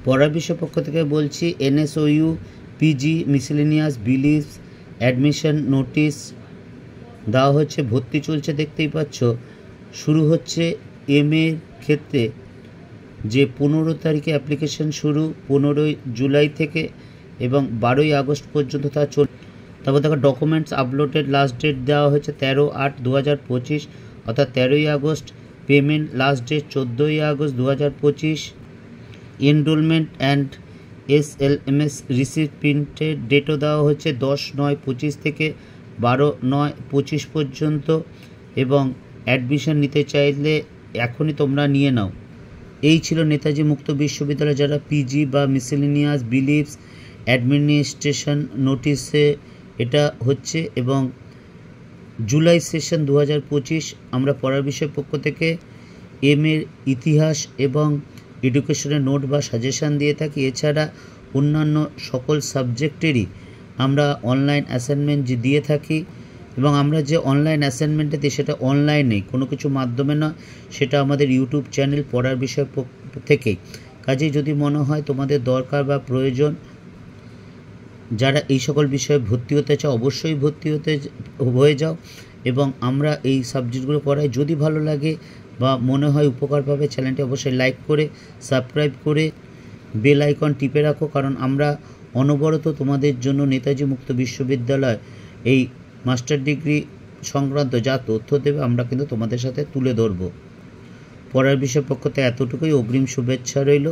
পড়ার বিষয় পক্ষ থেকে বলছি NSOU PG miscellaneous believes admission notice দেওয়া হচ্ছে, ভর্তি চলছে দেখতেই পাচ্ছ। শুরু হচ্ছে MA ক্ষেত্রে যে 15 তারিখে অ্যাপ্লিকেশন শুরু, 15 জুলাই থেকে এবং 12 আগস্ট পর্যন্ত তা চল। তারপর দেখো ডকুমেন্টস আপলোডেড লাস্ট ডেট দেওয়া হয়েছে 13/8/2025 অর্থাৎ 13ই আগস্ট। পেমেন্ট লাস্ট ডেট 14ই August 2025। Enrollment and SLMS receipt প্রিন্টের ডেটও দেওয়া হচ্ছে 10/9/25 থেকে 12/9/25 পর্যন্ত। এবং অ্যাডমিশন নিতে চাইলে এখনই তোমরা নিয়ে নাও। এই ছিল নেতাজি মুক্ত বিশ্ববিদ্যালয় যারা পিজি বা মিসেলেনিয়াস বিলিভস অ্যাডমিনিস্ট্রেশন নোটিশে এটা হচ্ছে। এবং জুলাই সেশন 2025 আমরা পড়ার বিষয় পক্ষ থেকে MA ইতিহাস এবং এডুকেশনের নোট বা সাজেশান দিয়ে থাকি। এছাড়া অন্যান্য সকল সাবজেক্টেরই আমরা অনলাইন অ্যাসাইনমেন্ট দিয়ে থাকি। এবং আমরা যে অনলাইন অ্যাসাইনমেন্টে দিই সেটা অনলাইনে কোনো কিছু মাধ্যমে নয়, সেটা আমাদের ইউটিউব চ্যানেল পড়ার বিষয় থেকেই। কাজেই যদি মনে হয় তোমাদের দরকার বা প্রয়োজন, যারা এই সকল বিষয়ে ভর্তি হতে চাও অবশ্যই ভর্তি হয়ে যাও। এবং আমরা এই সাবজেক্টগুলো পড়াই। যদি ভালো লাগে বা মনে হয় উপকার পাবে, চ্যানেলটি অবশ্যই লাইক করে সাবস্ক্রাইব করে বেল আইকন টিপে রাখো, কারণ আমরা অনবরত তোমাদের জন্য নেতাজি মুক্ত বিশ্ববিদ্যালয় এই মাস্টার ডিগ্রি সংক্রান্ত যা তথ্য দেবে আমরা কিন্তু তোমাদের সাথে তুলে ধরব। পড়ার বিষয় পক্ষ থেকে এতটুকুই। অগ্রিম শুভেচ্ছা রইল।